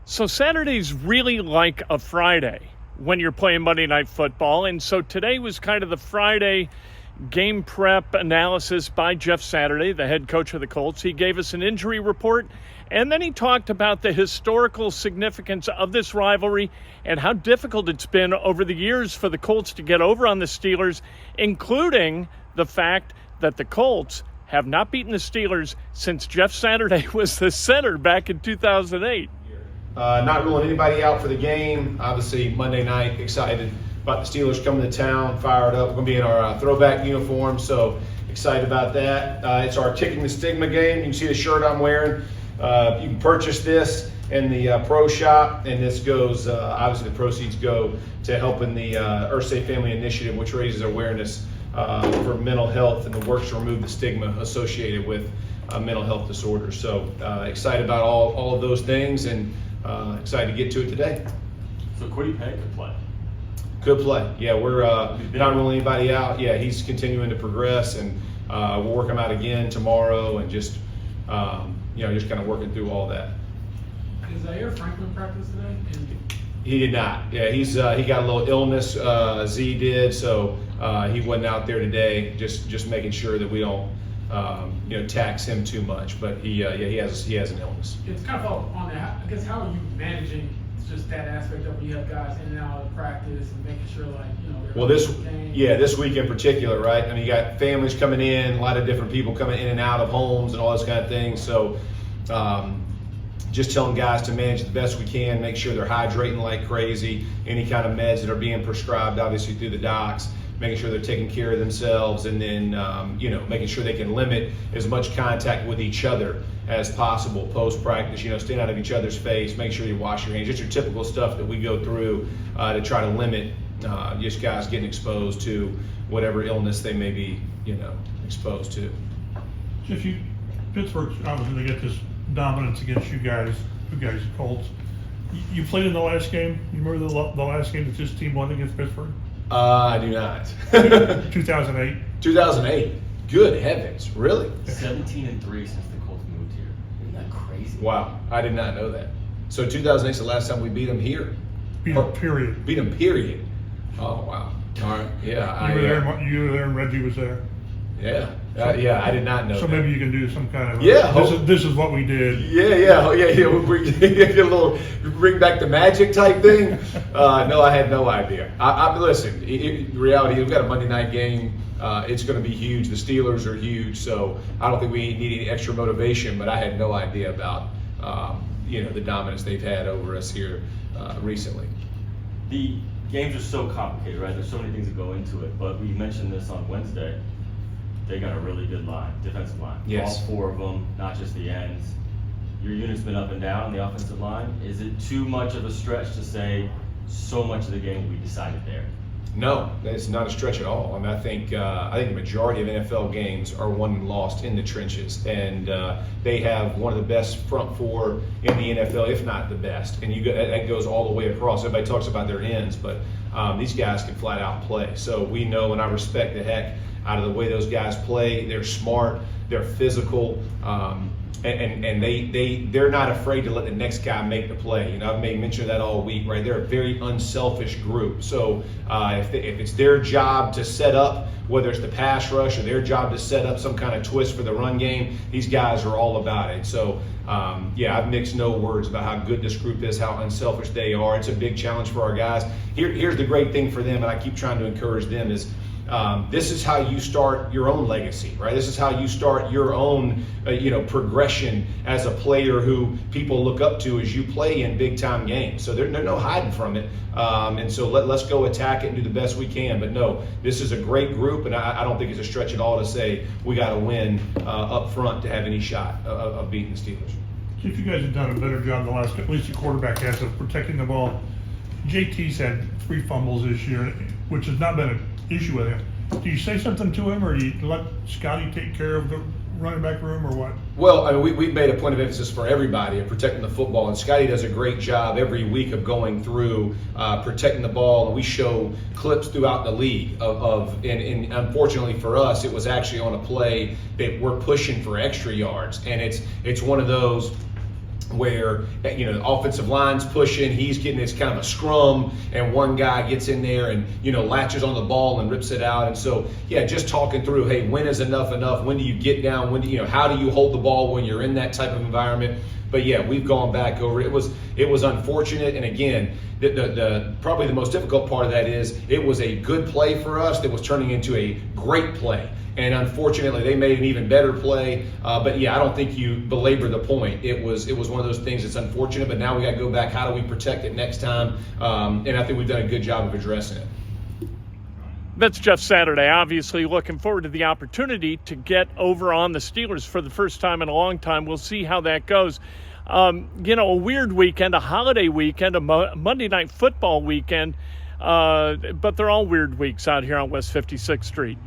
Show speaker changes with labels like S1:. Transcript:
S1: So Saturday's really like a Friday when you're playing Monday Night Football. And so today was kind of the Friday game prep analysis by Jeff Saturday, the head coach of the Colts. He gave us an injury report, and then he talked about the historical significance of this rivalry and how difficult it's been over the years for the Colts to get over on the Steelers, including the fact that the Colts have not beaten the Steelers since Jeff Saturday was the center back in 2008.
S2: Not ruling anybody out for the game. Obviously, Monday night, excited about the Steelers coming to town, fired up. We're going to be in our throwback uniform, so excited about that. It's our Kicking the Stigma game. You can see the shirt I'm wearing. You can purchase this in the pro shop, and this goes, obviously the proceeds go to helping the Earth Safe Family Initiative, which raises awareness for mental health and the works to remove the stigma associated with mental health disorders. So excited about all of those things, and excited to get to it today.
S3: So Quiddy Pay could play.
S2: Could play. Yeah, we're not ruling anybody out. Yeah, he's continuing to progress, and we'll work him out again tomorrow, and just just kind of working through all that.
S4: Is Zaire Franklin practice today?
S2: He did not. Yeah, he got a little illness. Z did, so he wasn't out there today. Just making sure that we don't tax him too much. But he has an illness.
S4: It's kind of on that. I guess how are you managing just that aspect of when you have guys in and out of practice and making sure they're
S2: well this week in particular, right? I mean, you got families coming in, a lot of different people coming in and out of homes and all those kind of things. So just telling guys to manage the best we can, make sure they're hydrating like crazy, any kind of meds that are being prescribed obviously through the docs, making sure they're taking care of themselves, and then making sure they can limit as much contact with each other as possible post-practice, staying out of each other's face, make sure you wash your hands, just your typical stuff that we go through to try to limit just guys getting exposed to whatever illness they may be exposed to.
S5: If Pittsburgh, obviously they get this dominance against you guys the Colts. You played in the last game? You remember the last game that this team won against Pittsburgh?
S2: I do not.
S5: 2008.
S2: 2008. Good heavens, really?
S3: 17-3 since the Colts moved here. Isn't that crazy?
S2: Wow, I did not know that. So 2008 is the last time we beat them here.
S5: Beat them, period.
S2: Beat them, period. Oh wow. All right. Yeah.
S5: You were there, and Reggie was there.
S2: Yeah. Yeah, I did not know.
S5: So
S2: that.
S5: maybe you can do some kind of this is what we did.
S2: Yeah. We'll bring back the magic type thing. No, I had no idea. Listen. Reality, we've got a Monday night game. It's going to be huge. The Steelers are huge, so I don't think we need any extra motivation. But I had no idea about the dominance they've had over us here recently.
S3: The games are so complicated, right? There's so many things that go into it. But we mentioned this on Wednesday. They got a really good line, defensive line.
S2: Yes.
S3: All four of them, not just the ends. Your unit's been up and down, the offensive line. Is it too much of a stretch to say so much of the game will be decided there?
S2: No, it's not a stretch at all. I mean, I think the majority of NFL games are won and lost in the trenches, and they have one of the best front four in the NFL, if not the best. And that goes all the way across. Everybody talks about their ends, but these guys can flat out play. So we know, and I respect the heck out of the way those guys play. They're smart, they're physical, and they're not afraid to let the next guy make the play. I've made mention of that all week, right? They're a very unselfish group. So if it's their job to set up, whether it's the pass rush or their job to set up some kind of twist for the run game, these guys are all about it. So I've mixed no words about how good this group is, how unselfish they are. It's a big challenge for our guys. Here's the great thing for them, and I keep trying to encourage them, is this is how you start your own legacy, right? This is how you start your own, progression as a player who people look up to as you play in big time games. So there's no hiding from it. And so let's go attack it and do the best we can. But no, this is a great group, and I don't think it's a stretch at all to say we got to win up front to have any shot of beating the Steelers.
S5: See if you guys have done a better job the last, at least the quarterback has, of protecting the ball. JT's had 3 fumbles this year, which has not been an issue with him. Do you say something to him, or do you let Scotty take care of the running back room, or what?
S2: Well, I mean, we've made a point of emphasis for everybody of protecting the football, and Scotty does a great job every week of going through protecting the ball. And we show clips throughout the league and unfortunately for us, it was actually on a play that we're pushing for extra yards, and it's one of those where, you know, the offensive line's pushing, he's getting this kind of a scrum, and one guy gets in there and, you know, latches on the ball and rips it out. And so, yeah, just talking through, hey, when is enough? When do you get down? When do you know, how do you hold the ball when you're in that type of environment? But yeah, we've gone back over it. It was unfortunate, and again, the probably the most difficult part of that is it was a good play for us that was turning into a great play. And unfortunately, they made an even better play. But yeah, I don't think you belabor the point. It was one of those things that's unfortunate, but now we got to go back. How do we protect it next time? And I think we've done a good job of addressing it.
S1: That's Jeff Saturday. Obviously looking forward to the opportunity to get over on the Steelers for the first time in a long time. We'll see how that goes. You know, a weird weekend, a holiday weekend, a Monday Night Football weekend, but they're all weird weeks out here on West 56th Street.